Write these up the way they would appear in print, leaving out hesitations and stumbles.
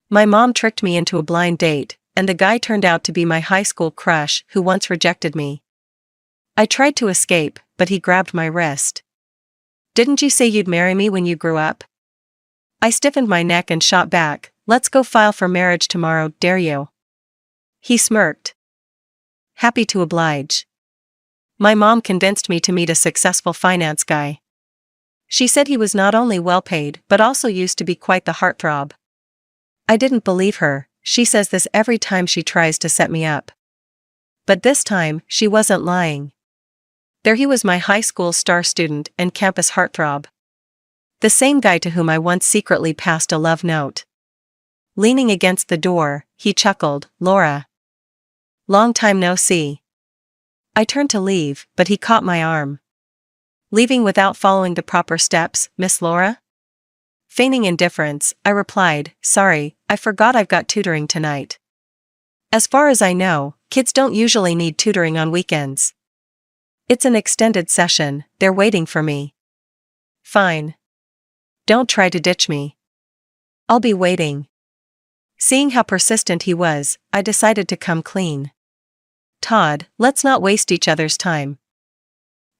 My mom tricked me into a blind date, and the guy turned out to be my high school crush who once rejected me. I tried to escape, but he grabbed my wrist. Didn't you say you'd marry me when you grew up? I stiffened my neck and shot back, let's go file for marriage tomorrow, dare you? He smirked. Happy to oblige. My mom convinced me to meet a successful finance guy. She said he was not only well paid but also used to be quite the heartthrob. I didn't believe her. She says this every time she tries to set me up. But this time, she wasn't lying. There he was, my high school star student and campus heartthrob. The same guy to whom I once secretly passed a love note. Leaning against the door, he chuckled, Laura. Long time no see. I turned to leave, but he caught my arm. Leaving without following the proper steps, Miss Laura? Feigning indifference, I replied, sorry, I forgot I've got tutoring tonight. As far as I know, kids don't usually need tutoring on weekends. It's an extended session, they're waiting for me. Fine. Don't try to ditch me. I'll be waiting. Seeing how persistent he was, I decided to come clean. Todd, let's not waste each other's time.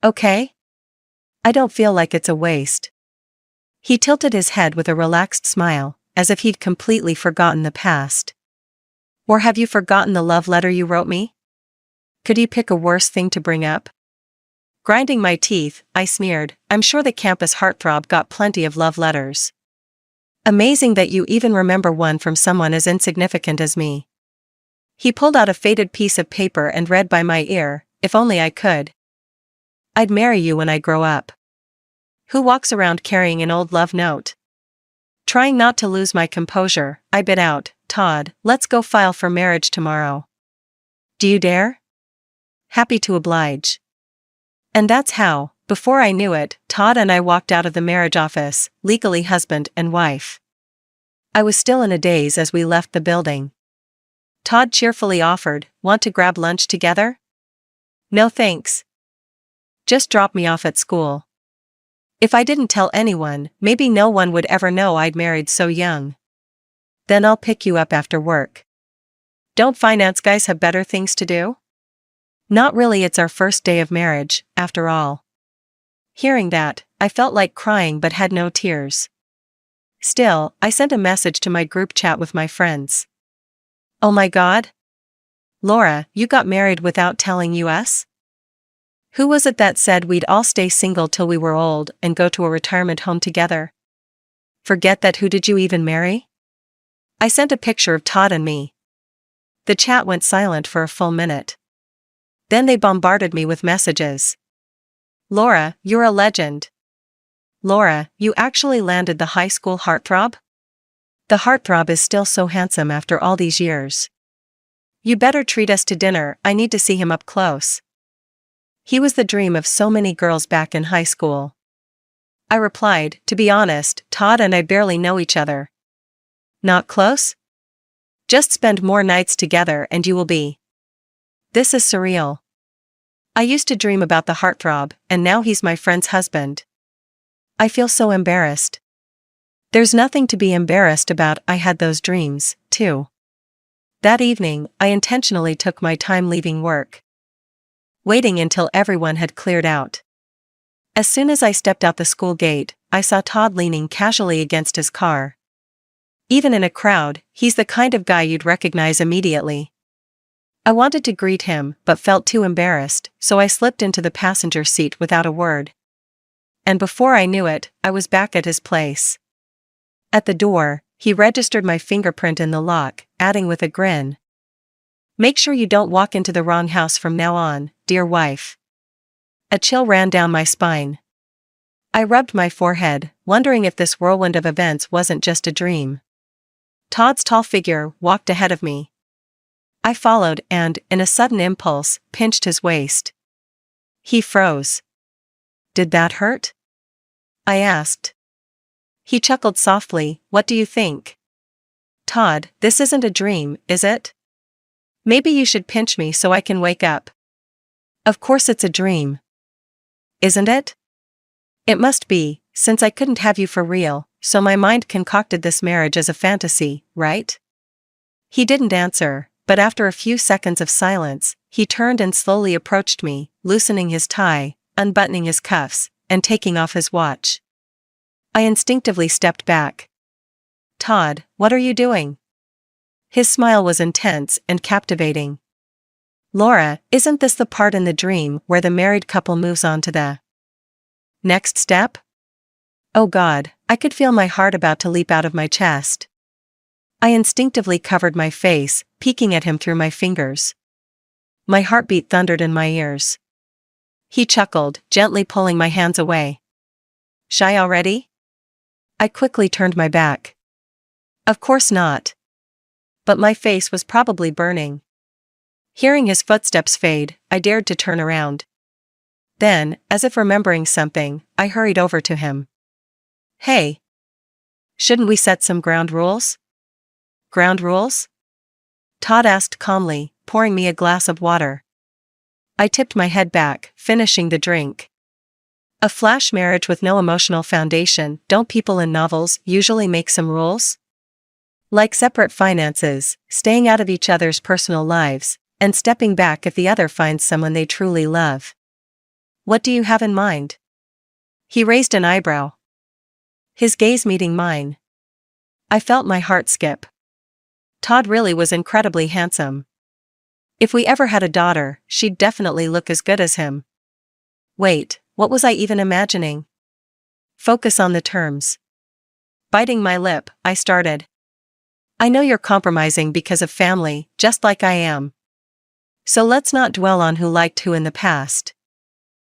Okay? I don't feel like it's a waste. He tilted his head with a relaxed smile, as if he'd completely forgotten the past. Or have you forgotten the love letter you wrote me? Could you pick a worse thing to bring up? Grinding my teeth, I sneered, I'm sure the campus heartthrob got plenty of love letters. Amazing that you even remember one from someone as insignificant as me. He pulled out a faded piece of paper and read by my ear, if only I could. I'd marry you when I grow up. Who walks around carrying an old love note? Trying not to lose my composure, I bit out, Todd, let's go file for marriage tomorrow. Do you dare? Happy to oblige. And that's how, before I knew it, Todd and I walked out of the marriage office, legally husband and wife. I was still in a daze as we left the building. Todd cheerfully offered, want to grab lunch together? No thanks. Just drop me off at school. If I didn't tell anyone, maybe no one would ever know I'd married so young. Then I'll pick you up after work. Don't finance guys have better things to do? Not really, it's our first day of marriage, after all. Hearing that, I felt like crying but had no tears. Still, I sent a message to my group chat with my friends. Oh my God? Laura, you got married without telling us? Who was it that said we'd all stay single till we were old and go to a retirement home together? Forget that, who did you even marry? I sent a picture of Todd and me. The chat went silent for a full minute. Then they bombarded me with messages. Laura, you're a legend. Laura, you actually landed the high school heartthrob? The heartthrob is still so handsome after all these years. You better treat us to dinner, I need to see him up close. He was the dream of so many girls back in high school. I replied, to be honest, Todd and I barely know each other. Not close? Just spend more nights together and you will be. This is surreal. I used to dream about the heartthrob, and now he's my friend's husband. I feel so embarrassed. There's nothing to be embarrassed about, I had those dreams, too. That evening, I intentionally took my time leaving work, waiting until everyone had cleared out. As soon as I stepped out the school gate, I saw Todd leaning casually against his car. Even in a crowd, he's the kind of guy you'd recognize immediately. I wanted to greet him but felt too embarrassed, so I slipped into the passenger seat without a word. And before I knew it, I was back at his place. At the door, he registered my fingerprint in the lock, adding with a grin, "Make sure you don't walk into the wrong house from now on, dear wife." A chill ran down my spine. I rubbed my forehead, wondering if this whirlwind of events wasn't just a dream. Todd's tall figure walked ahead of me. I followed and, in a sudden impulse, pinched his waist. He froze. "Did that hurt?" I asked. He chuckled softly, "What do you think?" "Todd, this isn't a dream, is it? Maybe you should pinch me so I can wake up." "Of course it's a dream." "Isn't it?" "It must be, since I couldn't have you for real, so my mind concocted this marriage as a fantasy, right? He didn't answer, but after a few seconds of silence, he turned and slowly approached me, loosening his tie, unbuttoning his cuffs, and taking off his watch. I instinctively stepped back. "Todd, what are you doing?" His smile was intense and captivating. "Laura, isn't this the part in the dream where the married couple moves on to the next step?" Oh God, I could feel my heart about to leap out of my chest. I instinctively covered my face, peeking at him through my fingers. My heartbeat thundered in my ears. He chuckled, gently pulling my hands away. "Shy already?" I quickly turned my back. Of course not. But my face was probably burning. Hearing his footsteps fade, I dared to turn around. Then, as if remembering something, I hurried over to him. "Hey. Shouldn't we set some ground rules?" "Ground rules?" Todd asked calmly, pouring me a glass of water. I tipped my head back, finishing the drink. A flash marriage with no emotional foundation. Don't people in novels usually make some rules? Like separate finances, staying out of each other's personal lives, and stepping back if the other finds someone they truly love. What do you have in mind? He raised an eyebrow. His gaze meeting mine. I felt my heart skip. Todd really was incredibly handsome. If we ever had a daughter, she'd definitely look as good as him. Wait, what was I even imagining? Focus on the terms. Biting my lip, I started. I know you're compromising because of family, just like I am. So let's not dwell on who liked who in the past.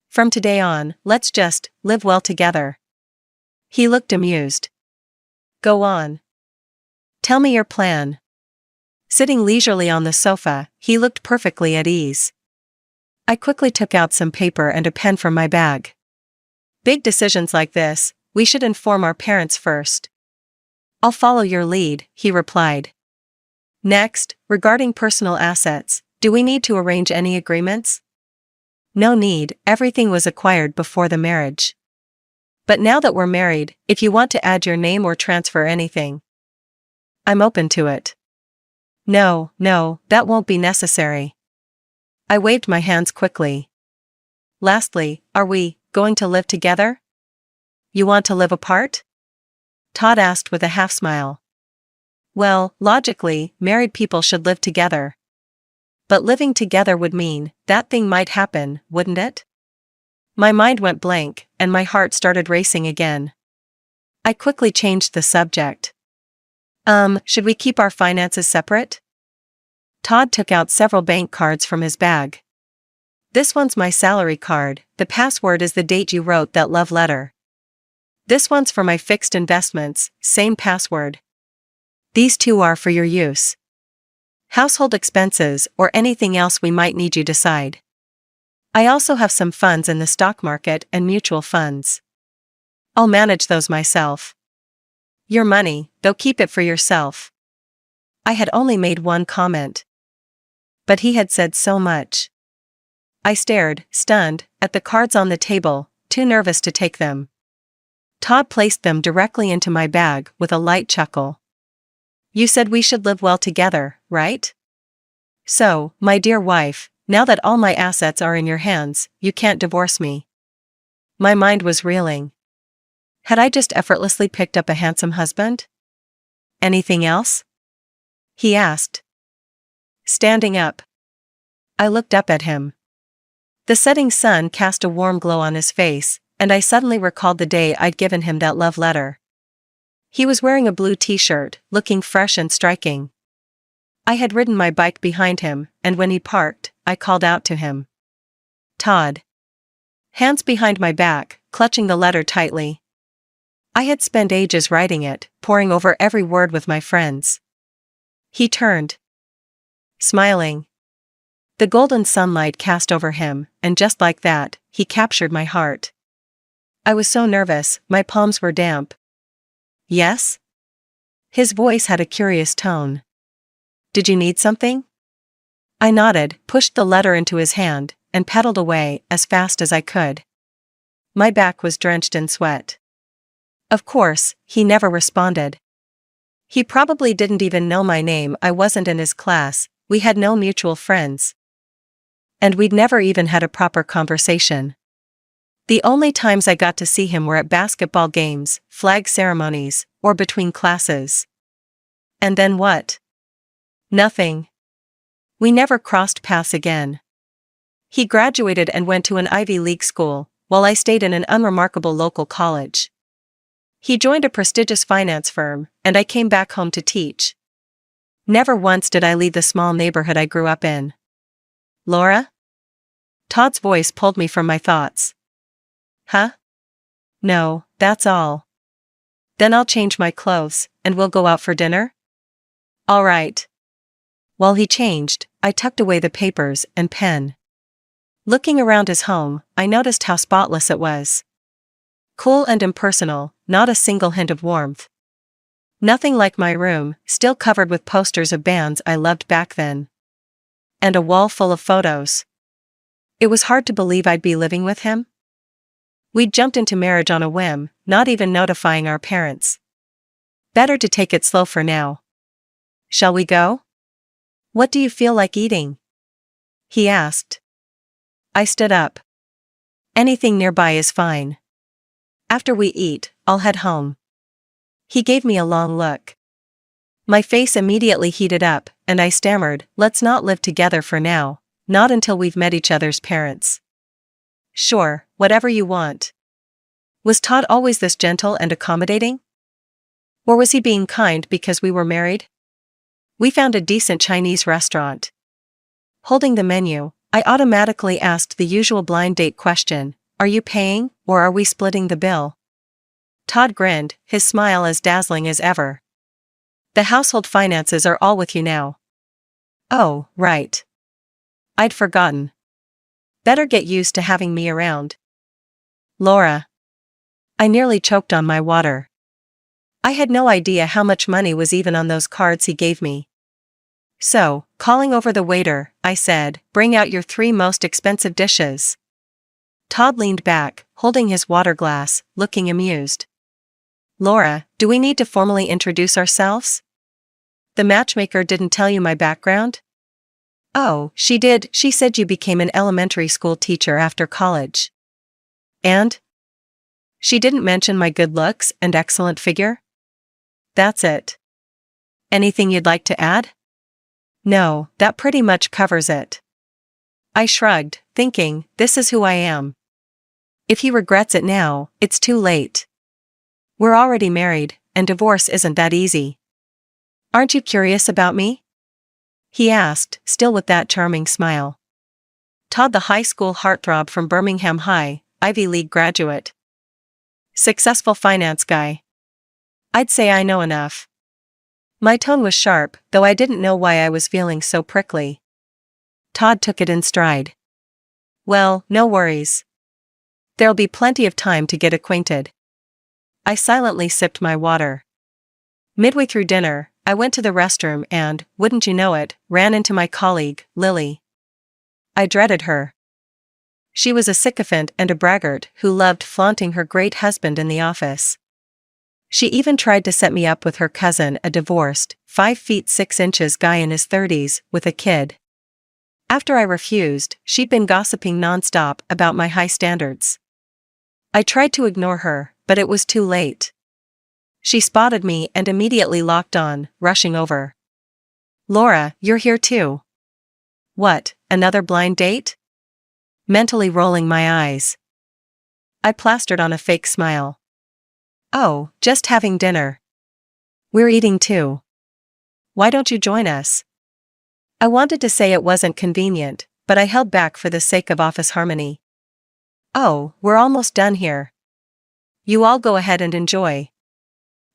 From today on, let's just live well together. He looked amused. Go on. Tell me your plan. Sitting leisurely on the sofa, he looked perfectly at ease. I quickly took out some paper and a pen from my bag. Big decisions like this, we should inform our parents first. I'll follow your lead, he replied. Next, regarding personal assets, do we need to arrange any agreements? No need, everything was acquired before the marriage. But now that we're married, if you want to add your name or transfer anything, I'm open to it. No, that won't be necessary. I waved my hands quickly. Lastly, are we going to live together? You want to live apart? Todd asked with a half smile. Well, logically, married people should live together. But living together would mean that thing might happen, wouldn't it? My mind went blank, and my heart started racing again. I quickly changed the subject. Should we keep our finances separate? Todd took out several bank cards from his bag. This one's my salary card, the password is the date you wrote that love letter. This one's for my fixed investments, same password. These two are for your use. Household expenses or anything else we might need you decide. I also have some funds in the stock market and mutual funds. I'll manage those myself. Your money, though, keep it for yourself. I had only made one comment. But he had said so much. I stared, stunned, at the cards on the table, too nervous to take them. Todd placed them directly into my bag with a light chuckle. You said we should live well together, right? So, my dear wife, now that all my assets are in your hands, you can't divorce me. My mind was reeling. Had I just effortlessly picked up a handsome husband? Anything else? He asked. Standing up. I looked up at him. The setting sun cast a warm glow on his face, and I suddenly recalled the day I'd given him that love letter. He was wearing a blue t-shirt, looking fresh and striking. I had ridden my bike behind him, and when he parked, I called out to him. Todd. Hands behind my back, clutching the letter tightly. I had spent ages writing it, poring over every word with my friends. He turned. Smiling. The golden sunlight cast over him, and just like that, he captured my heart. I was so nervous, my palms were damp. Yes? His voice had a curious tone. Did you need something? I nodded, pushed the letter into his hand, and pedaled away as fast as I could. My back was drenched in sweat. Of course, he never responded. He probably didn't even know my name. I wasn't in his class, we had no mutual friends. And we'd never even had a proper conversation. The only times I got to see him were at basketball games, flag ceremonies, or between classes. And then what? Nothing. We never crossed paths again. He graduated and went to an Ivy League school, while I stayed in an unremarkable local college. He joined a prestigious finance firm, and I came back home to teach. Never once did I leave the small neighborhood I grew up in. Laura? Todd's voice pulled me from my thoughts. Huh? No, that's all. Then I'll change my clothes, and we'll go out for dinner? All right. While he changed, I tucked away the papers and pen. Looking around his home, I noticed how spotless it was. Cool and impersonal, not a single hint of warmth. Nothing like my room, still covered with posters of bands I loved back then. And a wall full of photos. It was hard to believe I'd be living with him. We'd jumped into marriage on a whim, not even notifying our parents. Better to take it slow for now. Shall we go? What do you feel like eating? He asked. I stood up. Anything nearby is fine. After we eat, I'll head home. He gave me a long look. My face immediately heated up, and I stammered, let's not live together for now, not until we've met each other's parents. Sure, whatever you want. Was Todd always this gentle and accommodating? Or was he being kind because we were married? We found a decent Chinese restaurant. Holding the menu, I automatically asked the usual blind date question, are you paying, or are we splitting the bill? Todd grinned, his smile as dazzling as ever. The household finances are all with you now. Oh, right. I'd forgotten. Better get used to having me around. Laura. I nearly choked on my water. I had no idea how much money was even on those cards he gave me. So, calling over the waiter, I said, bring out your 3 most expensive dishes. Todd leaned back, holding his water glass, looking amused. Laura, do we need to formally introduce ourselves? The matchmaker didn't tell you my background? Oh, she did. She said you became an elementary school teacher after college. And? She didn't mention my good looks and excellent figure? That's it. Anything you'd like to add? No, that pretty much covers it. I shrugged, thinking, this is who I am. If he regrets it now, it's too late. We're already married, and divorce isn't that easy. Aren't you curious about me? He asked, still with that charming smile. Todd, the high school heartthrob from Birmingham High, Ivy League graduate. Successful finance guy. I'd say I know enough. My tone was sharp, though I didn't know why I was feeling so prickly. Todd took it in stride. Well, no worries. There'll be plenty of time to get acquainted. I silently sipped my water. Midway through dinner, I went to the restroom and, wouldn't you know it, ran into my colleague, Lily. I dreaded her. She was a sycophant and a braggart who loved flaunting her great husband in the office. She even tried to set me up with her cousin, a divorced, 5 feet 6 inches guy in his 30s, with a kid. After I refused, she'd been gossiping nonstop about my high standards. I tried to ignore her, but it was too late. She spotted me and immediately locked on, rushing over. Laura, you're here too. What, another blind date? Mentally rolling my eyes. I plastered on a fake smile. Oh, just having dinner. We're eating too. Why don't you join us? I wanted to say it wasn't convenient, but I held back for the sake of office harmony. Oh, we're almost done here. You all go ahead and enjoy.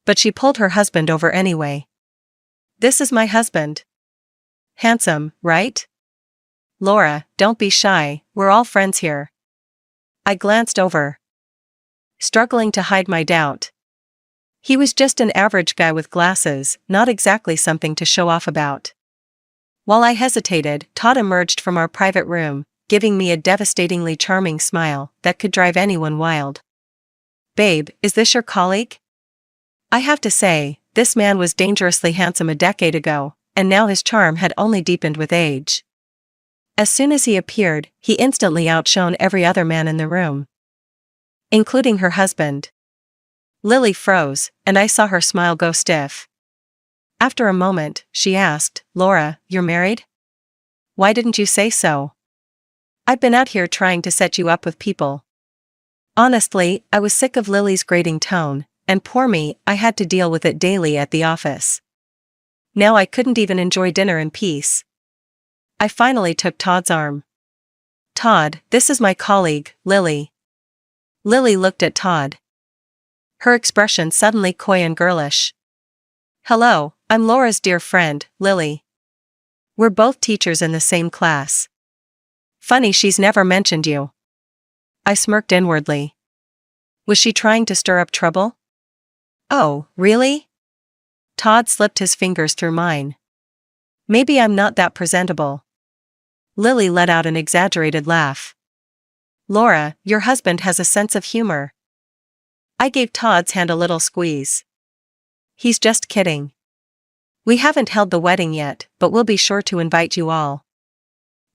But she pulled her husband over anyway. This is my husband. Handsome, right? Laura, don't be shy, we're all friends here. I glanced over, struggling to hide my doubt. He was just an average guy with glasses, not exactly something to show off about. While I hesitated, Todd emerged from our private room, giving me a devastatingly charming smile that could drive anyone wild. Babe, is this your colleague? I have to say, this man was dangerously handsome a decade ago, and now his charm had only deepened with age. As soon as he appeared, he instantly outshone every other man in the room, including her husband. Lily froze, and I saw her smile go stiff. After a moment, she asked, "Laura, you're married? Why didn't you say so? I've been out here trying to set you up with people." Honestly, I was sick of Lily's grating tone, and poor me, I had to deal with it daily at the office. Now I couldn't even enjoy dinner in peace. I finally took Todd's arm. "Todd, this is my colleague, Lily." Lily looked at Todd, her expression suddenly coy and girlish. "Hello, I'm Laura's dear friend, Lily. We're both teachers in the same class. Funny she's never mentioned you." I smirked inwardly. Was she trying to stir up trouble? "Oh, really?" Todd slipped his fingers through mine. "Maybe I'm not that presentable." Lily let out an exaggerated laugh. "Laura, your husband has a sense of humor." I gave Todd's hand a little squeeze. "He's just kidding. We haven't held the wedding yet, but we'll be sure to invite you all.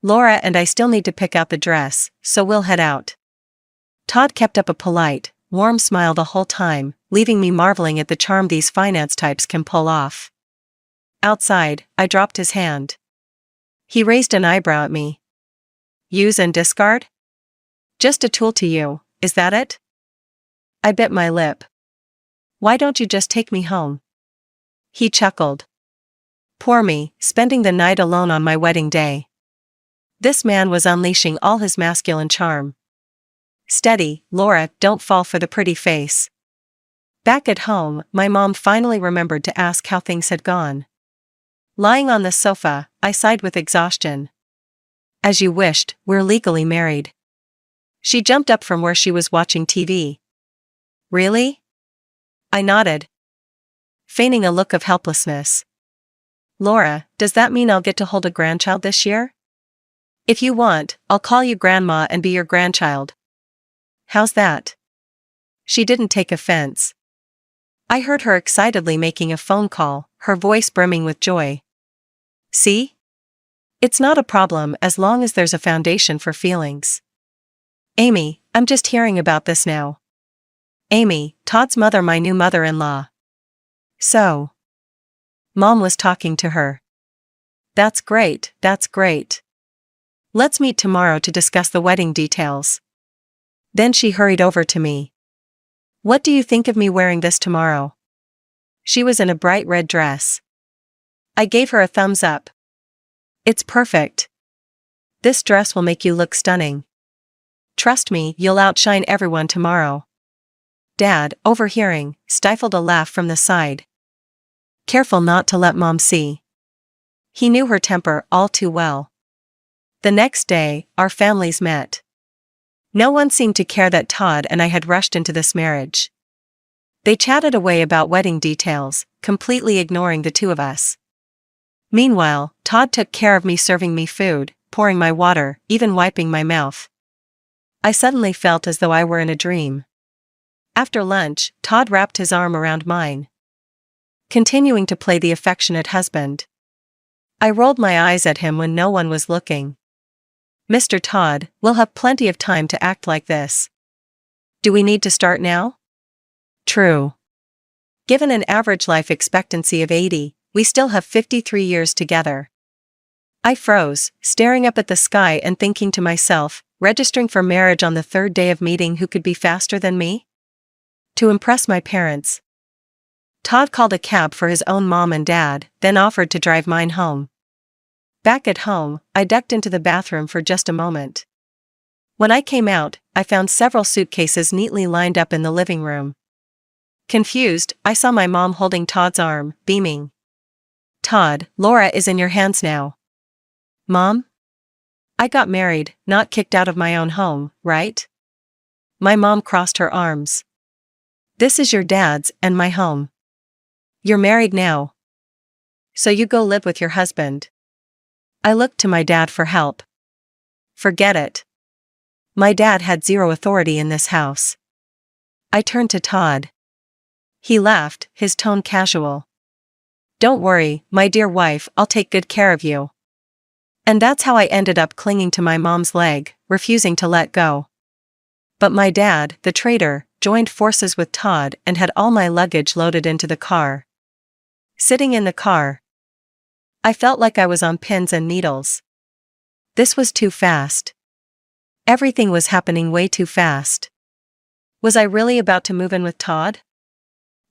Laura and I still need to pick out the dress, so we'll head out." Todd kept up a polite, warm smile the whole time, leaving me marveling at the charm these finance types can pull off. Outside, I dropped his hand. He raised an eyebrow at me. "Use and discard? Just a tool to you, is that it?" I bit my lip. "Why don't you just take me home?" He chuckled. Poor me, spending the night alone on my wedding day. This man was unleashing all his masculine charm. "Steady, Laura, don't fall for the pretty face." Back at home, my mom finally remembered to ask how things had gone. Lying on the sofa, I sighed with exhaustion. "As you wished, we're legally married." She jumped up from where she was watching TV. "Really?" I nodded, feigning a look of helplessness. "Laura, does that mean I'll get to hold a grandchild this year? If you want, I'll call you Grandma and be your grandchild. How's that?" She didn't take offense. I heard her excitedly making a phone call, her voice brimming with joy. "See? It's not a problem as long as there's a foundation for feelings." "Amy, I'm just hearing about this now." Amy, Todd's mother, my new mother-in-law. "So?" Mom was talking to her. That's great, that's great. Let's meet tomorrow to discuss the wedding details." Then she hurried over to me. "What do you think of me wearing this tomorrow?" She was in a bright red dress. I gave her a thumbs up. "It's perfect. This dress will make you look stunning. Trust me, you'll outshine everyone tomorrow." Dad, overhearing, stifled a laugh from the side. Careful not to let Mom see. He knew her temper all too well. The next day, our families met. No one seemed to care that Todd and I had rushed into this marriage. They chatted away about wedding details, completely ignoring the two of us. Meanwhile, Todd took care of me, serving me food, pouring my water, even wiping my mouth. I suddenly felt as though I were in a dream. After lunch, Todd wrapped his arm around mine, continuing to play the affectionate husband. I rolled my eyes at him when no one was looking. "Mr. Todd, we'll have plenty of time to act like this. Do we need to start now?" True. Given an average life expectancy of 80, we still have 53 years together. I froze, staring up at the sky and thinking to myself, registering for marriage on the third day of meeting, who could be faster than me? To impress my parents, Todd called a cab for his own mom and dad, then offered to drive mine home. Back at home, I ducked into the bathroom for just a moment. When I came out, I found several suitcases neatly lined up in the living room. Confused, I saw my mom holding Todd's arm, beaming. "Todd, Laura is in your hands now." "Mom? I got married, not kicked out of my own home, right?" My mom crossed her arms. "This is your dad's and my home. You're married now. So you go live with your husband." I looked to my dad for help. "Forget it. My dad had zero authority in this house." I turned to Todd. He laughed, his tone casual. Don't worry, my dear wife, I'll take good care of you. And that's how I ended up clinging to my mom's leg, refusing to let go. But my dad, the traitor, joined forces with Todd and had all my luggage loaded into the car. Sitting in the car, I felt like I was on pins and needles. This was too fast. Everything was happening way too fast. Was I really about to move in with Todd?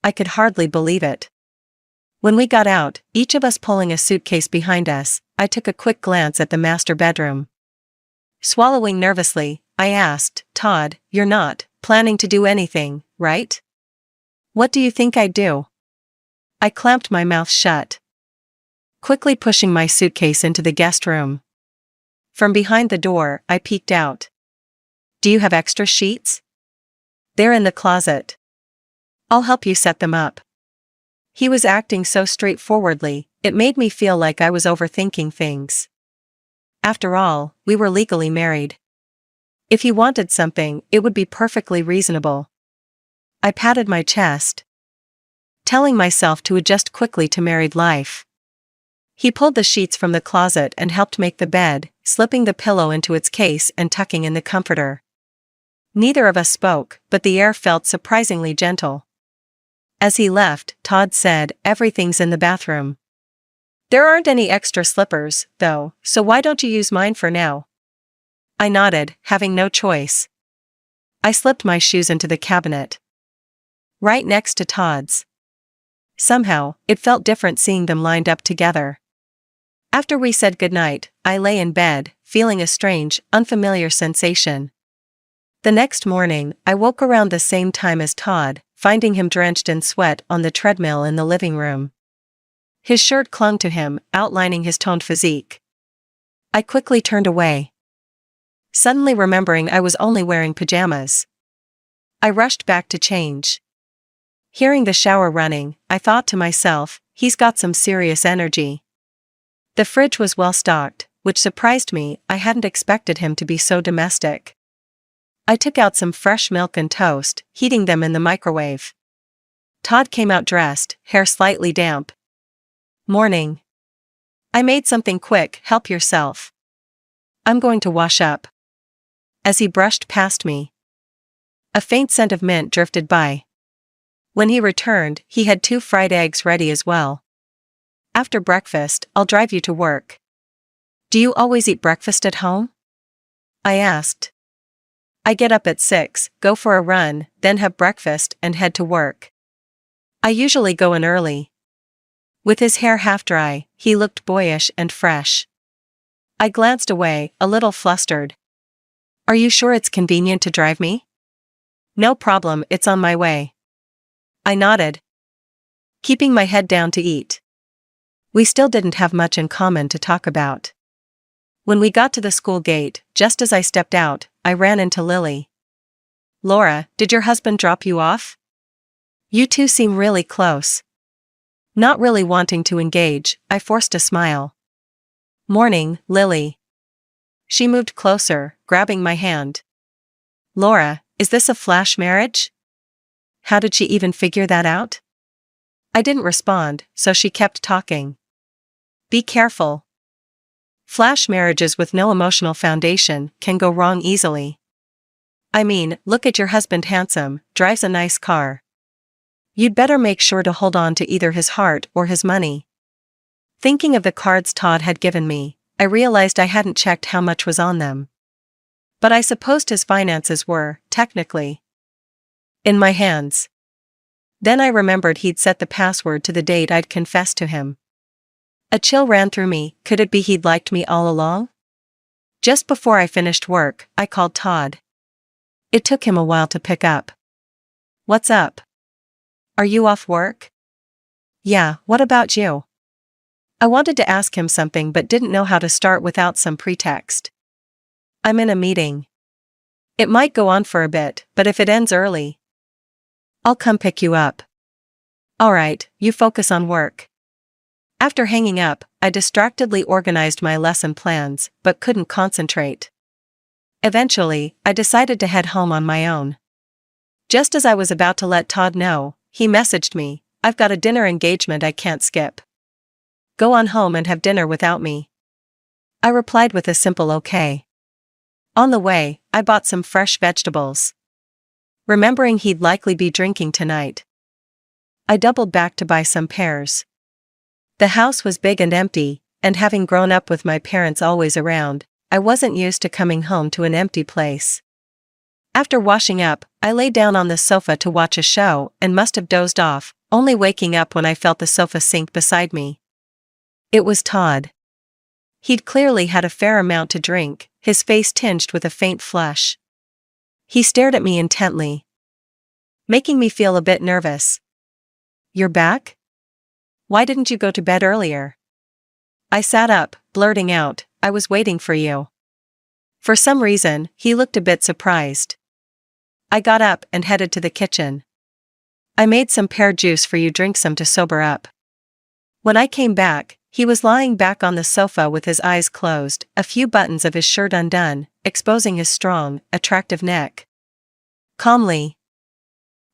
I could hardly believe it. When we got out, each of us pulling a suitcase behind us, I took a quick glance at the master bedroom. Swallowing nervously, I asked, Todd, you're not planning to do anything, right? What do you think I'd do? I clamped my mouth shut, quickly pushing my suitcase into the guest room. From behind the door, I peeked out. Do you have extra sheets? They're in the closet. I'll help you set them up. He was acting so straightforwardly, it made me feel like I was overthinking things. After all, we were legally married. If he wanted something, it would be perfectly reasonable. I patted my chest, telling myself to adjust quickly to married life. He pulled the sheets from the closet and helped make the bed, slipping the pillow into its case and tucking in the comforter. Neither of us spoke, but the air felt surprisingly gentle. As he left, Todd said, everything's in the bathroom. There aren't any extra slippers, though, so why don't you use mine for now? I nodded, having no choice. I slipped my shoes into the cabinet, right next to Todd's. Somehow, it felt different seeing them lined up together. After we said goodnight, I lay in bed, feeling a strange, unfamiliar sensation. The next morning, I woke around the same time as Todd, finding him drenched in sweat on the treadmill in the living room. His shirt clung to him, outlining his toned physique. I quickly turned away, suddenly remembering I was only wearing pajamas. I rushed back to change. Hearing the shower running, I thought to myself, he's got some serious energy. The fridge was well stocked, which surprised me. I hadn't expected him to be so domestic. I took out some fresh milk and toast, heating them in the microwave. Todd came out dressed, hair slightly damp. Morning. I made something quick, help yourself. I'm going to wash up. As he brushed past me, a faint scent of mint drifted by. When he returned, he had 2 fried eggs ready as well. After breakfast, I'll drive you to work. Do you always eat breakfast at home? I asked. I get up at 6, go for a run, then have breakfast and head to work. I usually go in early. With his hair half dry, he looked boyish and fresh. I glanced away, a little flustered. Are you sure it's convenient to drive me? No problem, it's on my way. I nodded, keeping my head down to eat. We still didn't have much in common to talk about. When we got to the school gate, just as I stepped out, I ran into Lily. Laura, did your husband drop you off? You two seem really close. Not really wanting to engage, I forced a smile. Morning, Lily. She moved closer, grabbing my hand. Laura, is this a flash marriage? How did she even figure that out? I didn't respond, so she kept talking. Be careful. Flash marriages with no emotional foundation can go wrong easily. I mean, look at your husband, handsome, drives a nice car. You'd better make sure to hold on to either his heart or his money. Thinking of the cards Todd had given me, I realized I hadn't checked how much was on them. But I supposed his finances were, technically, in my hands. Then I remembered he'd set the password to the date I'd confessed to him. A chill ran through me. Could it be he'd liked me all along? Just before I finished work, I called Todd. It took him a while to pick up. What's up? Are you off work? Yeah, what about you? I wanted to ask him something but didn't know how to start without some pretext. I'm in a meeting. It might go on for a bit, but if it ends early, I'll come pick you up. Alright, you focus on work. After hanging up, I distractedly organized my lesson plans, but couldn't concentrate. Eventually, I decided to head home on my own. Just as I was about to let Todd know, he messaged me, "I've got a dinner engagement I can't skip. Go on home and have dinner without me." I replied with a simple okay. On the way, I bought some fresh vegetables. Remembering he'd likely be drinking tonight, I doubled back to buy some pears. The house was big and empty, and having grown up with my parents always around, I wasn't used to coming home to an empty place. After washing up, I lay down on the sofa to watch a show and must have dozed off, only waking up when I felt the sofa sink beside me. It was Todd. He'd clearly had a fair amount to drink, his face tinged with a faint flush. He stared at me intently, making me feel a bit nervous. "You're back? Why didn't you go to bed earlier?" I sat up, blurting out, "I was waiting for you." For some reason, he looked a bit surprised. I got up and headed to the kitchen. "I made some pear juice for you, drink some to sober up." When I came back, he was lying back on the sofa with his eyes closed, a few buttons of his shirt undone, exposing his strong, attractive neck. Calmly,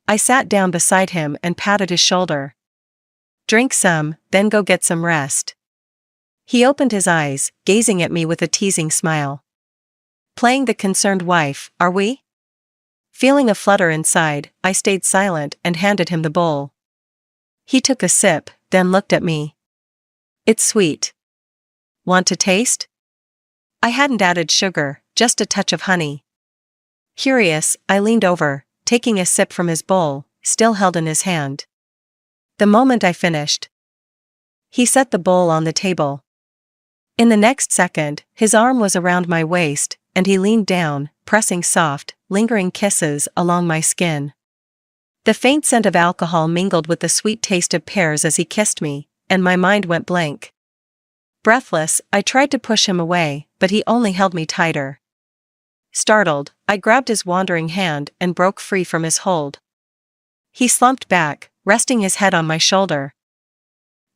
I sat down beside him and patted his shoulder. "Drink some, then go get some rest." He opened his eyes, gazing at me with a teasing smile. "Playing the concerned wife, are we?" Feeling a flutter inside, I stayed silent and handed him the bowl. He took a sip, then looked at me. "It's sweet. Want to taste?" I hadn't added sugar, just a touch of honey. Curious, I leaned over, taking a sip from his bowl, still held in his hand. The moment I finished, he set the bowl on the table. In the next second, his arm was around my waist, and he leaned down, pressing soft, lingering kisses along my skin. The faint scent of alcohol mingled with the sweet taste of pears as he kissed me, and my mind went blank. Breathless, I tried to push him away, but he only held me tighter. Startled, I grabbed his wandering hand and broke free from his hold. He slumped back, resting his head on my shoulder,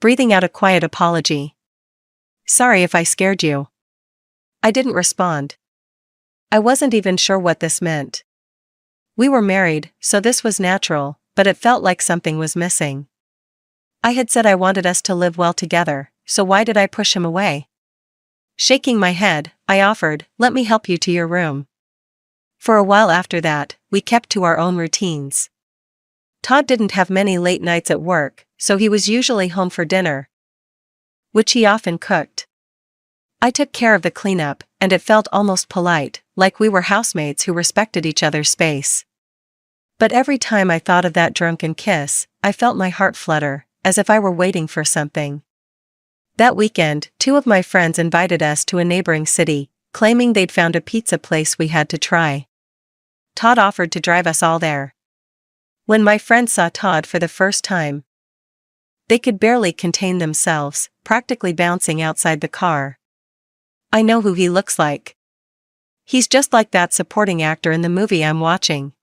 breathing out a quiet apology. "Sorry if I scared you." I didn't respond. I wasn't even sure what this meant. We were married, so this was natural, but it felt like something was missing. I had said I wanted us to live well together, so why did I push him away? Shaking my head, I offered, "Let me help you to your room." For a while after that, we kept to our own routines. Todd didn't have many late nights at work, so he was usually home for dinner, which he often cooked. I took care of the cleanup, and it felt almost polite, like we were housemates who respected each other's space. But every time I thought of that drunken kiss, I felt my heart flutter, as if I were waiting for something. That weekend, 2 of my friends invited us to a neighboring city, claiming they'd found a pizza place we had to try. Todd offered to drive us all there. When my friends saw Todd for the first time, they could barely contain themselves, practically bouncing outside the car. "I know who he looks like. He's just like that supporting actor in the movie I'm watching."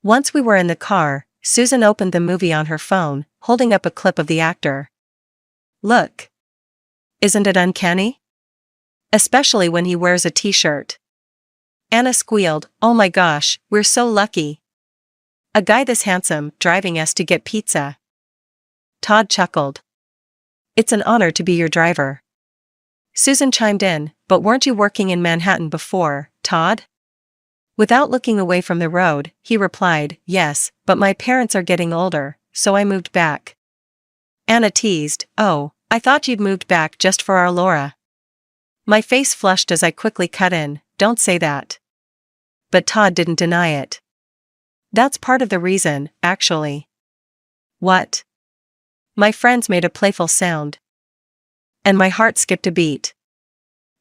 Once we were in the car, Susan opened the movie on her phone, holding up a clip of the actor. "Look. Isn't it uncanny? Especially when he wears a t-shirt." Anna squealed, "Oh my gosh, we're so lucky. A guy this handsome, driving us to get pizza." Todd chuckled. "It's an honor to be your driver." Susan chimed in, "But weren't you working in Manhattan before, Todd?" Without looking away from the road, he replied, "Yes, but my parents are getting older, so I moved back." Anna teased, "Oh, I thought you'd moved back just for our Laura." My face flushed as I quickly cut in, "Don't say that." But Todd didn't deny it. "That's part of the reason, actually." "What?" My friends made a playful sound, and my heart skipped a beat.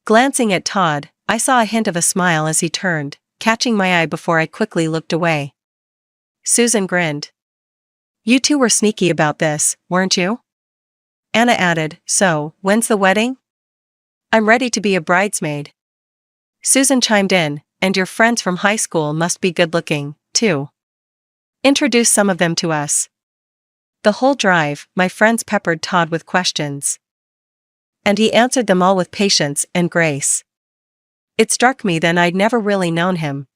Glancing at Todd, I saw a hint of a smile as he turned, catching my eye before I quickly looked away. Susan grinned. "You two were sneaky about this, weren't you?" Anna added, "So, when's the wedding?" "I'm ready to be a bridesmaid." Susan chimed in, "And your friends from high school must be good-looking, too. Introduce some of them to us." The whole drive, my friends peppered Todd with questions, and he answered them all with patience and grace. It struck me then I'd never really known him.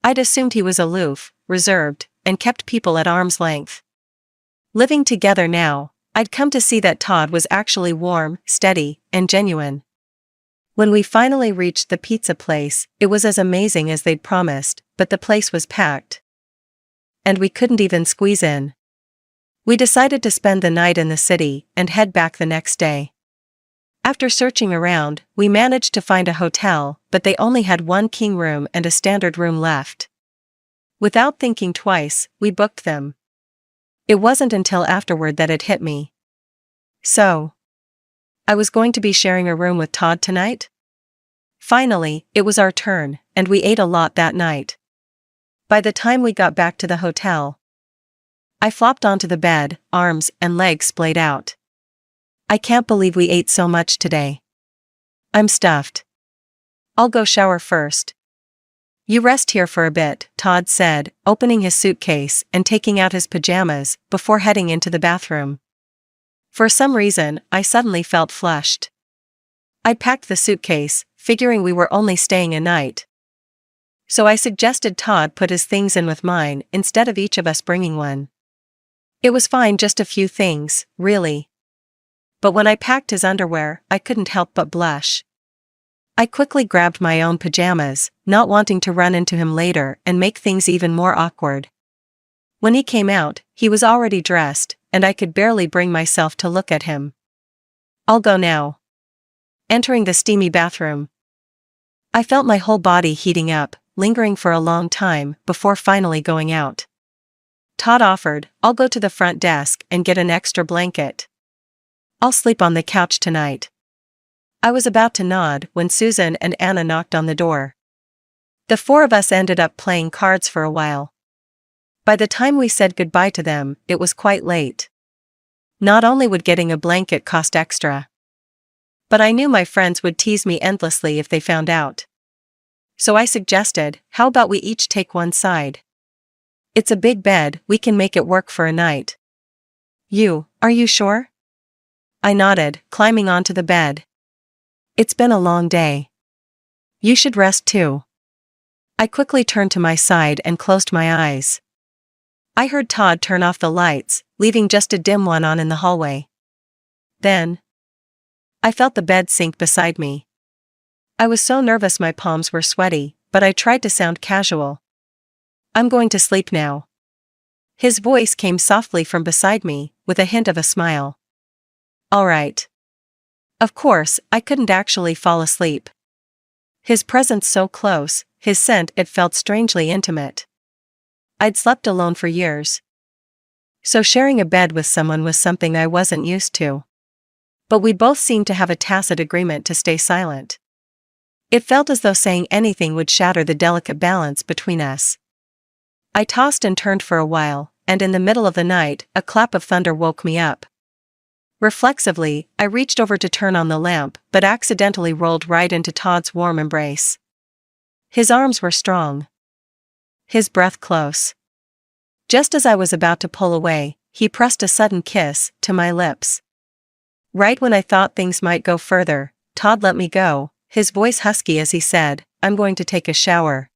I'd assumed he was aloof, reserved, and kept people at arm's length. Living together now, I'd come to see that Todd was actually warm, steady, and genuine. When we finally reached the pizza place, it was as amazing as they'd promised, but the place was packed. And we couldn't even squeeze in. We decided to spend the night in the city and head back the next day. After searching around, we managed to find a hotel, but they only had one king room and a standard room left. Without thinking twice, we booked them. It wasn't until afterward that it hit me. So, I was going to be sharing a room with Todd tonight? Finally, it was our turn, and we ate a lot that night. By the time we got back to the hotel, I flopped onto the bed, arms and legs splayed out. I can't believe we ate so much today. I'm stuffed. I'll go shower first. You rest here for a bit, Todd said, opening his suitcase and taking out his pajamas before heading into the bathroom. For some reason, I suddenly felt flushed. I packed the suitcase, figuring we were only staying a night. So I suggested Todd put his things in with mine instead of each of us bringing one. It was fine, just a few things, really. But when I packed his underwear, I couldn't help but blush. I quickly grabbed my own pajamas, not wanting to run into him later and make things even more awkward. When he came out, he was already dressed, and I could barely bring myself to look at him. I'll go now. Entering the steamy bathroom, I felt my whole body heating up, lingering for a long time before finally going out. Todd offered, I'll go to the front desk and get an extra blanket. I'll sleep on the couch tonight. I was about to nod when Susan and Anna knocked on the door. The four of us ended up playing cards for a while. By the time we said goodbye to them, it was quite late. Not only would getting a blanket cost extra, but I knew my friends would tease me endlessly if they found out. So I suggested, how about we each take one side? It's a big bed, we can make it work for a night. Are you sure? I nodded, climbing onto the bed. It's been a long day. You should rest too. I quickly turned to my side and closed my eyes. I heard Todd turn off the lights, leaving just a dim one on in the hallway. Then, I felt the bed sink beside me. I was so nervous my palms were sweaty, but I tried to sound casual. I'm going to sleep now. His voice came softly from beside me, with a hint of a smile. All right. Of course, I couldn't actually fall asleep. His presence so close, his scent, it felt strangely intimate. I'd slept alone for years, so sharing a bed with someone was something I wasn't used to. But we both seemed to have a tacit agreement to stay silent. It felt as though saying anything would shatter the delicate balance between us. I tossed and turned for a while, and in the middle of the night, a clap of thunder woke me up. Reflexively, I reached over to turn on the lamp, but accidentally rolled right into Todd's warm embrace. His arms were strong, his breath close. Just as I was about to pull away, he pressed a sudden kiss to my lips. Right when I thought things might go further, Todd let me go, his voice husky as he said, I'm going to take a shower.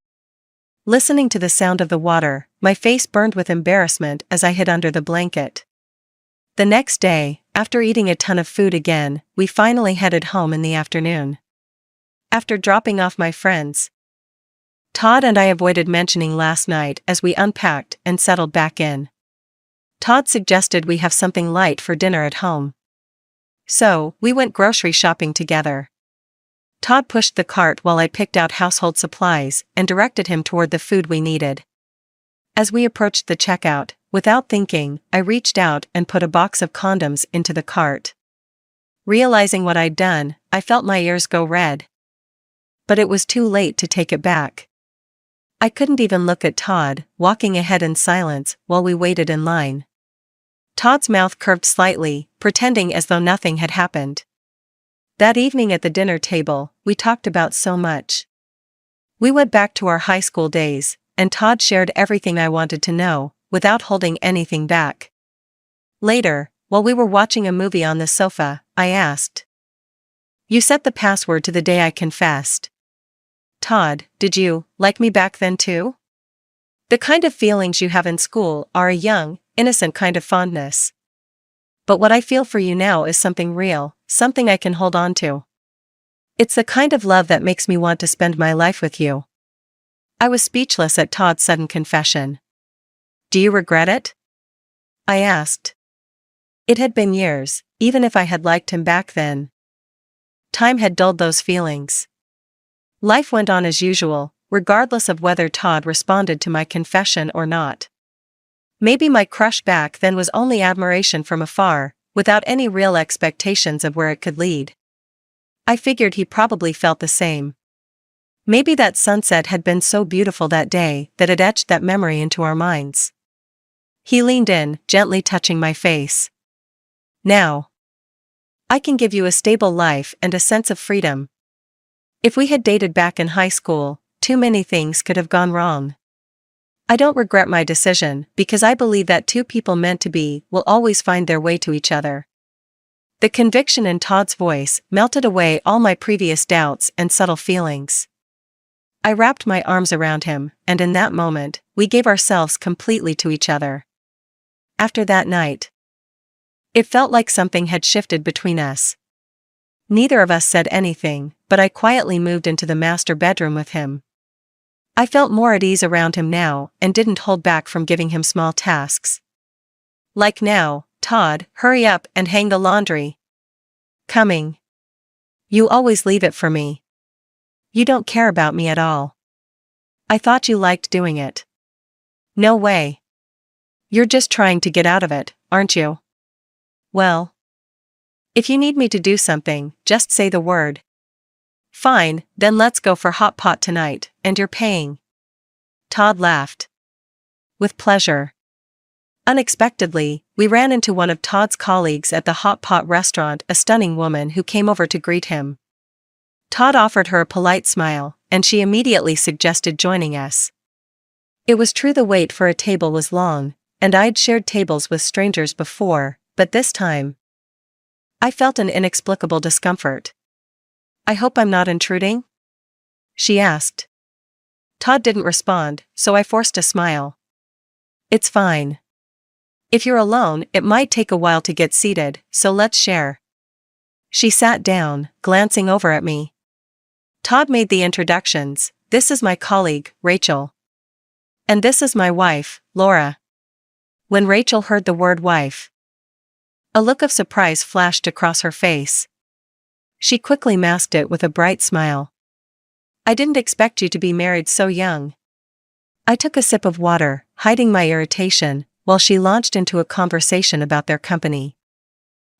Listening to the sound of the water, my face burned with embarrassment as I hid under the blanket. The next day, after eating a ton of food again, we finally headed home in the afternoon. After dropping off my friends, Todd and I avoided mentioning last night as we unpacked and settled back in. Todd suggested we have something light for dinner at home. So, we went grocery shopping together. Todd pushed the cart while I picked out household supplies and directed him toward the food we needed. As we approached the checkout, without thinking, I reached out and put a box of condoms into the cart. Realizing what I'd done, I felt my ears go red. But it was too late to take it back. I couldn't even look at Todd, walking ahead in silence while we waited in line. Todd's mouth curved slightly, pretending as though nothing had happened. That evening at the dinner table, we talked about so much. We went back to our high school days, and Todd shared everything I wanted to know, without holding anything back. Later, while we were watching a movie on the sofa, I asked, You set the password to the day I confessed. Todd, did you like me back then too? The kind of feelings you have in school are a young, innocent kind of fondness. But what I feel for you now is something real, something I can hold on to. It's the kind of love that makes me want to spend my life with you." I was speechless at Todd's sudden confession. "Do you regret it?" I asked. It had been years, even if I had liked him back then. Time had dulled those feelings. Life went on as usual, regardless of whether Todd responded to my confession or not. Maybe my crush back then was only admiration from afar, without any real expectations of where it could lead. I figured he probably felt the same. Maybe that sunset had been so beautiful that day that it etched that memory into our minds. He leaned in, gently touching my face. "Now, I can give you a stable life and a sense of freedom. If we had dated back in high school, too many things could have gone wrong. I don't regret my decision because I believe that two people meant to be will always find their way to each other." The conviction in Todd's voice melted away all my previous doubts and subtle feelings. I wrapped my arms around him, and in that moment, we gave ourselves completely to each other. After that night, it felt like something had shifted between us. Neither of us said anything, but I quietly moved into the master bedroom with him. I felt more at ease around him now and didn't hold back from giving him small tasks. Like now, "Todd, hurry up and hang the laundry." "Coming." "You always leave it for me. You don't care about me at all." "I thought you liked doing it." "No way. You're just trying to get out of it, aren't you?" "Well, if you need me to do something, just say the word." "Fine, then let's go for hot pot tonight, and you're paying." Todd laughed. "With pleasure." Unexpectedly, we ran into one of Todd's colleagues at the hot pot restaurant, a stunning woman who came over to greet him. Todd offered her a polite smile, and she immediately suggested joining us. It was true the wait for a table was long, and I'd shared tables with strangers before, but this time, I felt an inexplicable discomfort. "I hope I'm not intruding?" she asked. Todd didn't respond, so I forced a smile. "It's fine. If you're alone, it might take a while to get seated, so let's share." She sat down, glancing over at me. Todd made the introductions. "This is my colleague, Rachel. And this is my wife, Laura." When Rachel heard the word wife, a look of surprise flashed across her face. She quickly masked it with a bright smile. "I didn't expect you to be married so young." I took a sip of water, hiding my irritation, while she launched into a conversation about their company.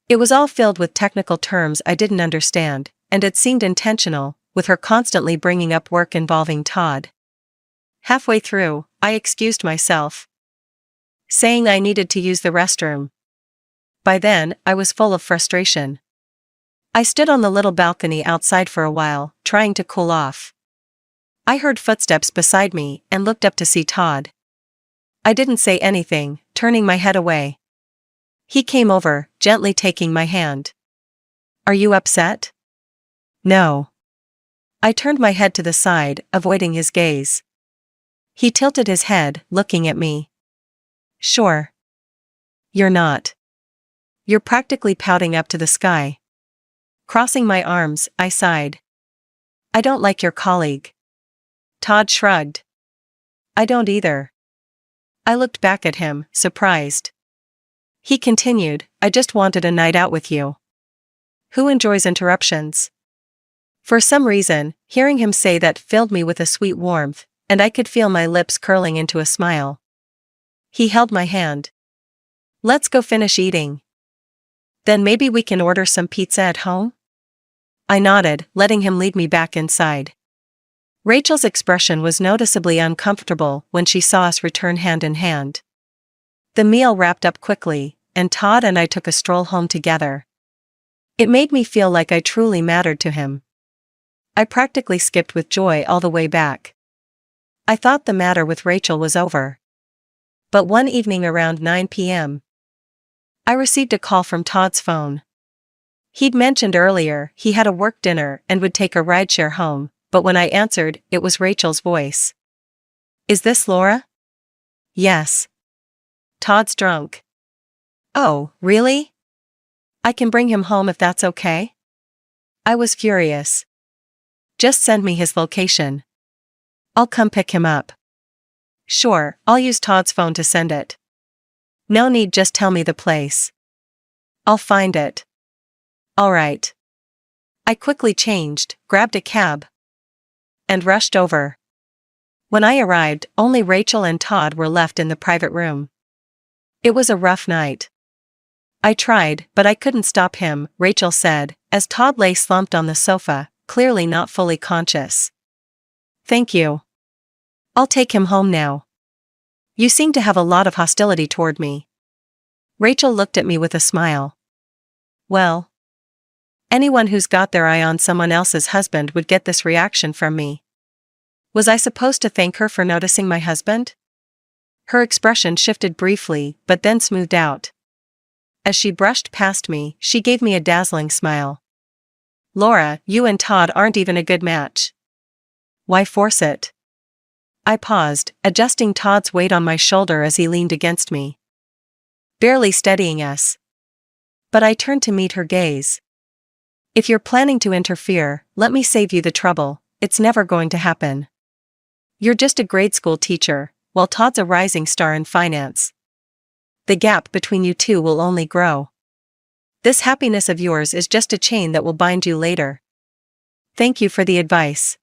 It was all filled with technical terms I didn't understand, and it seemed intentional, with her constantly bringing up work involving Todd. Halfway through, I excused myself, saying I needed to use the restroom. By then, I was full of frustration. I stood on the little balcony outside for a while, trying to cool off. I heard footsteps beside me and looked up to see Todd. I didn't say anything, turning my head away. He came over, gently taking my hand. "Are you upset?" "No." I turned my head to the side, avoiding his gaze. He tilted his head, looking at me. "Sure. You're not. You're practically pouting up to the sky." Crossing my arms, I sighed. "I don't like your colleague." Todd shrugged. "I don't either." I looked back at him, surprised. He continued, "I just wanted a night out with you. Who enjoys interruptions?" For some reason, hearing him say that filled me with a sweet warmth, and I could feel my lips curling into a smile. He held my hand. "Let's go finish eating. Then maybe we can order some pizza at home?" I nodded, letting him lead me back inside. Rachel's expression was noticeably uncomfortable when she saw us return hand in hand. The meal wrapped up quickly, and Todd and I took a stroll home together. It made me feel like I truly mattered to him. I practically skipped with joy all the way back. I thought the matter with Rachel was over. But one evening around 9 p.m., I received a call from Todd's phone. He'd mentioned earlier he had a work dinner and would take a rideshare home, but when I answered, it was Rachel's voice. "Is this Laura?" "Yes." Todd's drunk. Oh, really? I can bring him home if that's okay? I was furious. Just send me his location. I'll come pick him up. Sure, I'll use Todd's phone to send it. No need, just tell me the place. I'll find it. Alright. I quickly changed, grabbed a cab, and rushed over. When I arrived, only Rachel and Todd were left in the private room. It was a rough night. I tried, but I couldn't stop him, Rachel said, as Todd lay slumped on the sofa, clearly not fully conscious. Thank you. I'll take him home now. You seem to have a lot of hostility toward me. Rachel looked at me with a smile. Well, anyone who's got their eye on someone else's husband would get this reaction from me. Was I supposed to thank her for noticing my husband? Her expression shifted briefly, but then smoothed out. As she brushed past me, she gave me a dazzling smile. Laura, you and Todd aren't even a good match. Why force it? I paused, adjusting Todd's weight on my shoulder as he leaned against me, barely steadying us. But I turned to meet her gaze. If you're planning to interfere, let me save you the trouble. It's never going to happen. You're just a grade school teacher, while Todd's a rising star in finance. The gap between you two will only grow. This happiness of yours is just a chain that will bind you later. Thank you for the advice.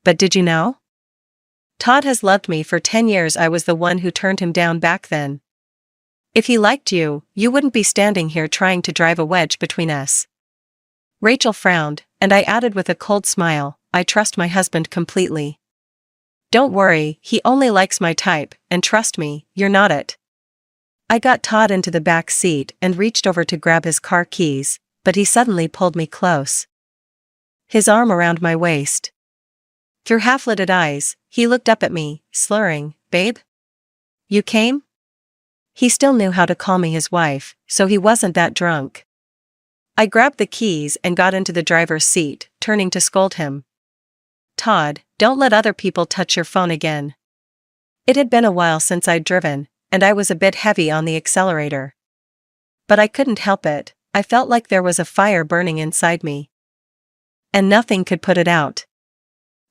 But did you know? Todd has loved me for 10 years. I was the one who turned him down back then. If he liked you, you wouldn't be standing here trying to drive a wedge between us. Rachel frowned, and I added with a cold smile, I trust my husband completely. Don't worry, he only likes my type, and trust me, you're not it. I got Todd into the back seat and reached over to grab his car keys, but he suddenly pulled me close. His arm around my waist. Through half-lidded eyes, he looked up at me, slurring, Babe? You came? He still knew how to call me his wife, so he wasn't that drunk. I grabbed the keys and got into the driver's seat, turning to scold him. Todd, don't let other people touch your phone again. It had been a while since I'd driven, and I was a bit heavy on the accelerator. But I couldn't help it, I felt like there was a fire burning inside me. And nothing could put it out.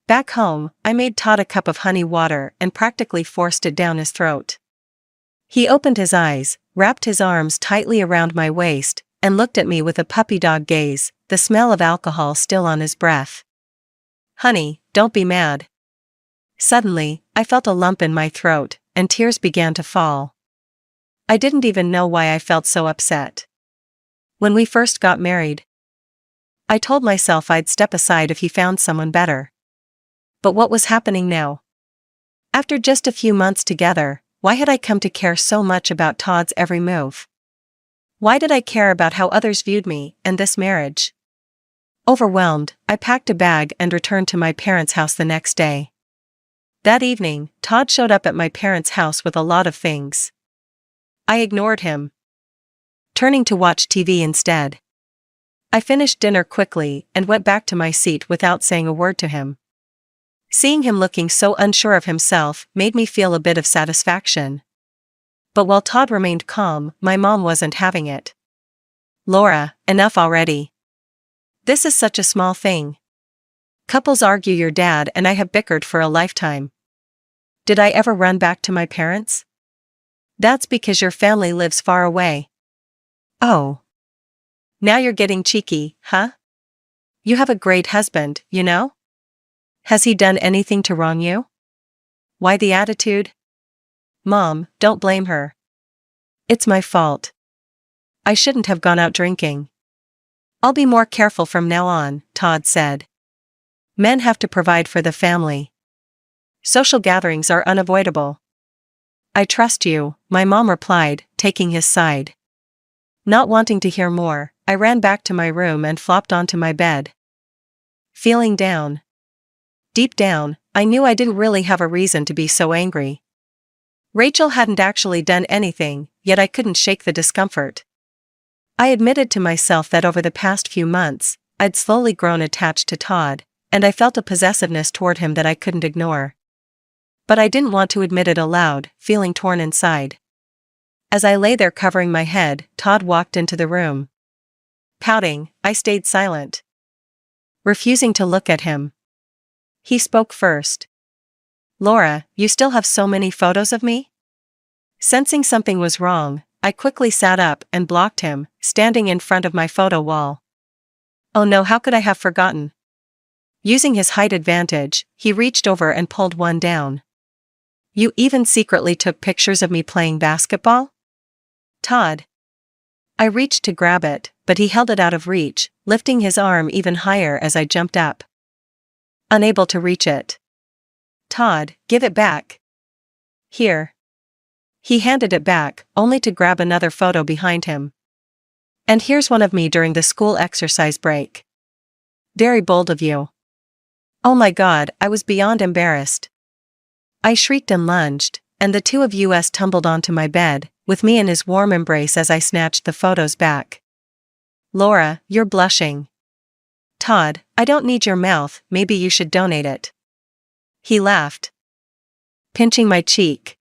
Back home, I made Todd a cup of honey water and practically forced it down his throat. He opened his eyes, wrapped his arms tightly around my waist, and looked at me with a puppy dog gaze, the smell of alcohol still on his breath. Honey, don't be mad. Suddenly, I felt a lump in my throat, and tears began to fall. I didn't even know why I felt so upset. When we first got married, I told myself I'd step aside if he found someone better. But what was happening now? After just a few months together, why had I come to care so much about Todd's every move? Why did I care about how others viewed me and this marriage? Overwhelmed, I packed a bag and returned to my parents' house the next day. That evening, Todd showed up at my parents' house with a lot of things. I ignored him, turning to watch TV instead. I finished dinner quickly and went back to my seat without saying a word to him. Seeing him looking so unsure of himself made me feel a bit of satisfaction. But while Todd remained calm, my mom wasn't having it. Laura, enough already. This is such a small thing. Couples argue, your dad and I have bickered for a lifetime. Did I ever run back to my parents? That's because your family lives far away. Oh. Now you're getting cheeky, huh? You have a great husband, you know? Has he done anything to wrong you? Why the attitude? Mom, don't blame her. It's my fault. I shouldn't have gone out drinking. I'll be more careful from now on, Todd said. Men have to provide for the family. Social gatherings are unavoidable. I trust you, my mom replied, taking his side. Not wanting to hear more, I ran back to my room and flopped onto my bed. Feeling down. Deep down, I knew I didn't really have a reason to be so angry. Rachel hadn't actually done anything, yet I couldn't shake the discomfort. I admitted to myself that over the past few months, I'd slowly grown attached to Todd, and I felt a possessiveness toward him that I couldn't ignore. But I didn't want to admit it aloud, feeling torn inside. As I lay there covering my head, Todd walked into the room. Pouting, I stayed silent, refusing to look at him. He spoke first. Laura, you still have so many photos of me? Sensing something was wrong, I quickly sat up and blocked him, standing in front of my photo wall. Oh no, how could I have forgotten? Using his height advantage, he reached over and pulled one down. You even secretly took pictures of me playing basketball? Todd. I reached to grab it, but he held it out of reach, lifting his arm even higher as I jumped up. Unable to reach it. Todd, give it back. Here. He handed it back, only to grab another photo behind him. And here's one of me during the school exercise break. Very bold of you. Oh my God, I was beyond embarrassed. I shrieked and lunged, and the two of us tumbled onto my bed, with me in his warm embrace as I snatched the photos back. Laura, you're blushing. Todd, I don't need your mouth, maybe you should donate it. He laughed, pinching my cheek.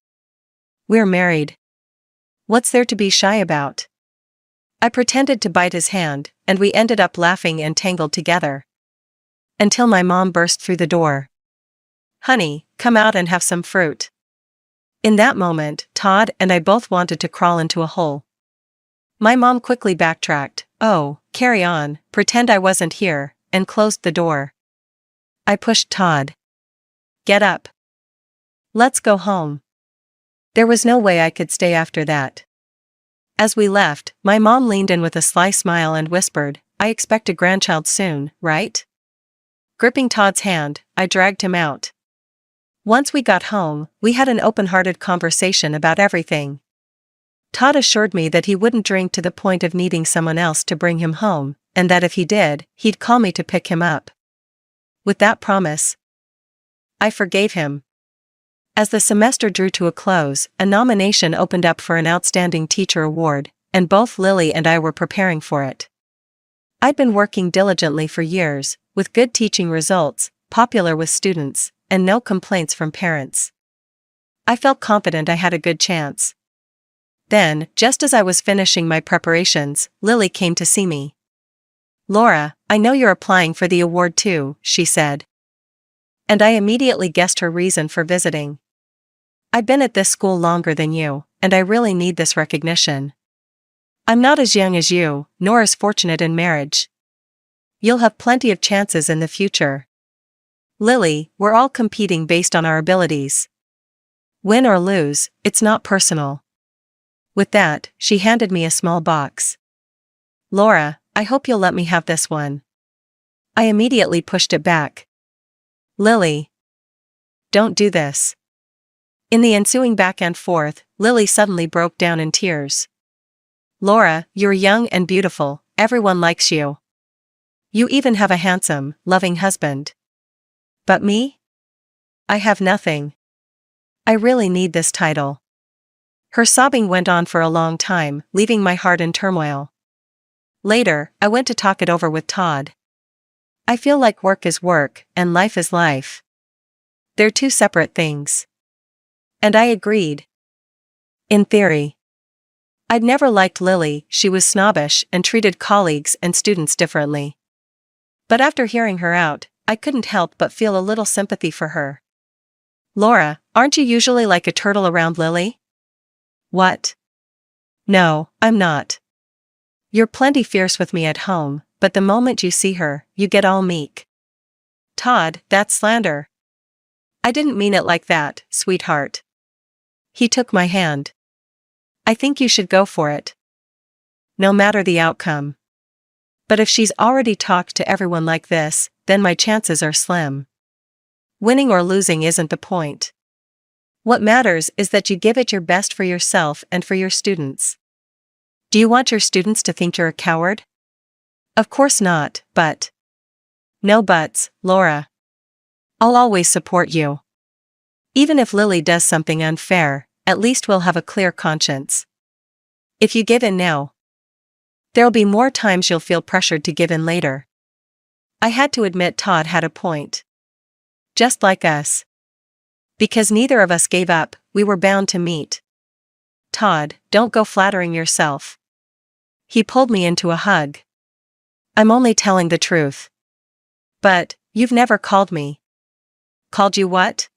We're married. What's there to be shy about? I pretended to bite his hand, and we ended up laughing and tangled together. Until my mom burst through the door. Honey, come out and have some fruit. In that moment, Todd and I both wanted to crawl into a hole. My mom quickly backtracked, oh, carry on, pretend I wasn't here, and closed the door. I pushed Todd. Get up. Let's go home. There was no way I could stay after that. As we left, my mom leaned in with a sly smile and whispered, I expect a grandchild soon, right? Gripping Todd's hand, I dragged him out. Once we got home, we had an open-hearted conversation about everything. Todd assured me that he wouldn't drink to the point of needing someone else to bring him home, and that if he did, he'd call me to pick him up. With that promise, I forgave him. As the semester drew to a close, a nomination opened up for an Outstanding Teacher Award, and both Lily and I were preparing for it. I'd been working diligently for years, with good teaching results, popular with students, and no complaints from parents. I felt confident I had a good chance. Then, just as I was finishing my preparations, Lily came to see me. Laura, I know you're applying for the award too, she said. And I immediately guessed her reason for visiting. I've been at this school longer than you, and I really need this recognition. I'm not as young as you, nor as fortunate in marriage. You'll have plenty of chances in the future. Lily, we're all competing based on our abilities. Win or lose, it's not personal. With that, she handed me a small box. Laura, I hope you'll let me have this one. I immediately pushed it back. Lily. Don't do this. In the ensuing back and forth, Lily suddenly broke down in tears. Laura, you're young and beautiful, everyone likes you. You even have a handsome, loving husband. But me? I have nothing. I really need this title. Her sobbing went on for a long time, leaving my heart in turmoil. Later, I went to talk it over with Todd. I feel like work is work, and life is life. They're two separate things. And I agreed. In theory. I'd never liked Lily, she was snobbish and treated colleagues and students differently. But after hearing her out, I couldn't help but feel a little sympathy for her. Laura, aren't you usually like a turtle around Lily? What? No, I'm not. You're plenty fierce with me at home, but the moment you see her, you get all meek. Todd, that's slander. I didn't mean it like that, sweetheart. He took my hand. I think you should go for it. No matter the outcome. But if she's already talked to everyone like this, then my chances are slim. Winning or losing isn't the point. What matters is that you give it your best for yourself and for your students. Do you want your students to think you're a coward? Of course not, but... No buts, Laura. I'll always support you. Even if Lily does something unfair, at least we'll have a clear conscience. If you give in now, there'll be more times you'll feel pressured to give in later. I had to admit Todd had a point. Just like us. Because neither of us gave up, we were bound to meet. Todd, don't go flattering yourself. He pulled me into a hug. I'm only telling the truth. But, you've never called me. Called you what?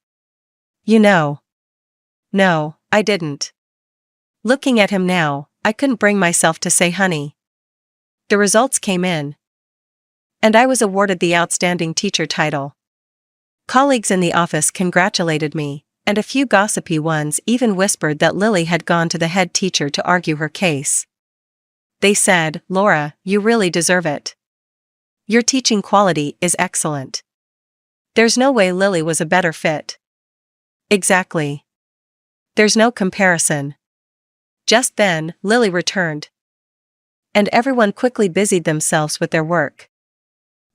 You know. No, I didn't. Looking at him now, I couldn't bring myself to say honey. The results came in. And I was awarded the Outstanding Teacher title. Colleagues in the office congratulated me, and a few gossipy ones even whispered that Lily had gone to the head teacher to argue her case. They said, Laura, you really deserve it. Your teaching quality is excellent. There's no way Lily was a better fit. Exactly. There's no comparison. Just then, Lily returned. And everyone quickly busied themselves with their work.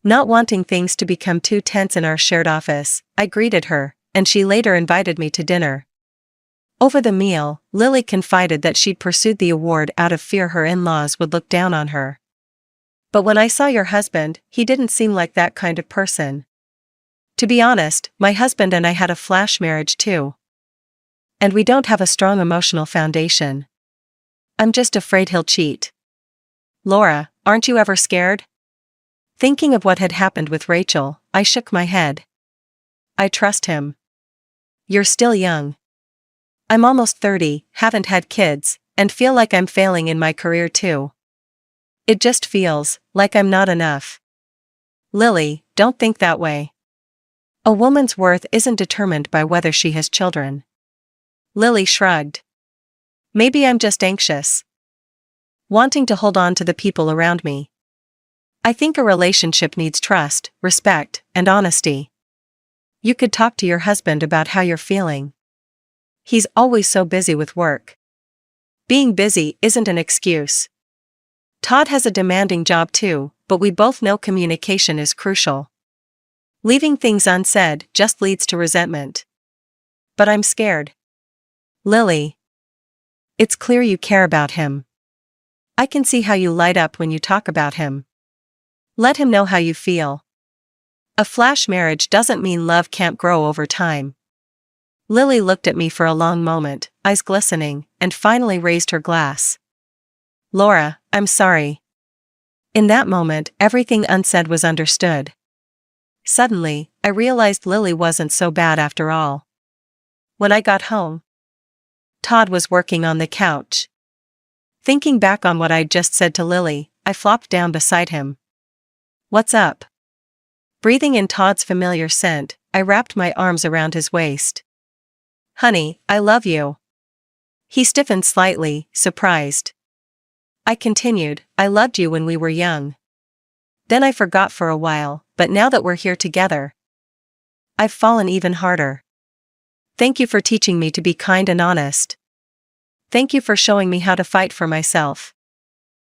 Not wanting things to become too tense in our shared office, I greeted her, and she later invited me to dinner. Over the meal, Lily confided that she'd pursued the award out of fear her in-laws would look down on her. But when I saw your husband, he didn't seem like that kind of person. To be honest, my husband and I had a flash marriage too. And we don't have a strong emotional foundation. I'm just afraid he'll cheat. Laura, aren't you ever scared? Thinking of what had happened with Rachel, I shook my head. I trust him. You're still young. I'm almost 30, haven't had kids, and feel like I'm failing in my career too. It just feels like I'm not enough. Lily, don't think that way. A woman's worth isn't determined by whether she has children. Lily shrugged. Maybe I'm just anxious. Wanting to hold on to the people around me. I think a relationship needs trust, respect, and honesty. You could talk to your husband about how you're feeling. He's always so busy with work. Being busy isn't an excuse. Todd has a demanding job too, but we both know communication is crucial. Leaving things unsaid just leads to resentment. But I'm scared. Lily. It's clear you care about him. I can see how you light up when you talk about him. Let him know how you feel. A flash marriage doesn't mean love can't grow over time. Lily looked at me for a long moment, eyes glistening, and finally raised her glass. Laura, I'm sorry. In that moment, everything unsaid was understood. Suddenly, I realized Lily wasn't so bad after all. When I got home, Todd was working on the couch. Thinking back on what I'd just said to Lily, I flopped down beside him. What's up? Breathing in Todd's familiar scent, I wrapped my arms around his waist. Honey, I love you. He stiffened slightly, surprised. I continued, I loved you when we were young. Then I forgot for a while, but now that we're here together, I've fallen even harder. Thank you for teaching me to be kind and honest. Thank you for showing me how to fight for myself.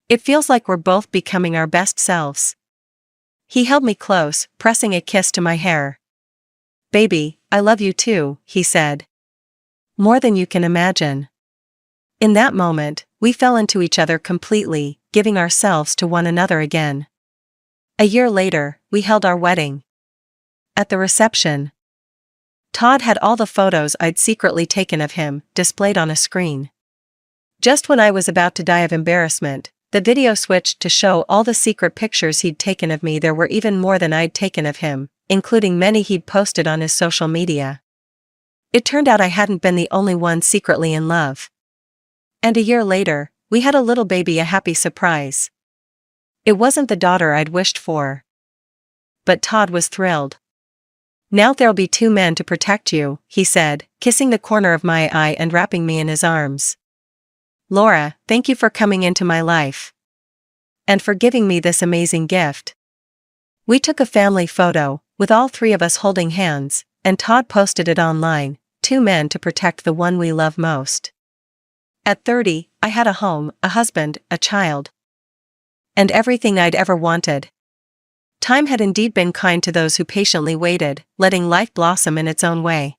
It feels like we're both becoming our best selves. He held me close, pressing a kiss to my hair. Baby, I love you too, he said. More than you can imagine. In that moment, we fell into each other completely, giving ourselves to one another again. A year later, we held our wedding. At the reception, Todd had all the photos I'd secretly taken of him, displayed on a screen. Just when I was about to die of embarrassment, the video switched to show all the secret pictures he'd taken of me. There were even more than I'd taken of him, including many he'd posted on his social media. It turned out I hadn't been the only one secretly in love. And a year later, we had a little baby, a happy surprise. It wasn't the daughter I'd wished for. But Todd was thrilled. Now there'll be 2 men to protect you, he said, kissing the corner of my eye and wrapping me in his arms. Laura, thank you for coming into my life. And for giving me this amazing gift. We took a family photo, with all 3 of us holding hands, and Todd posted it online, 2 men to protect the one we love most. At 30, I had a home, a husband, a child. And everything I'd ever wanted. Time had indeed been kind to those who patiently waited, letting life blossom in its own way.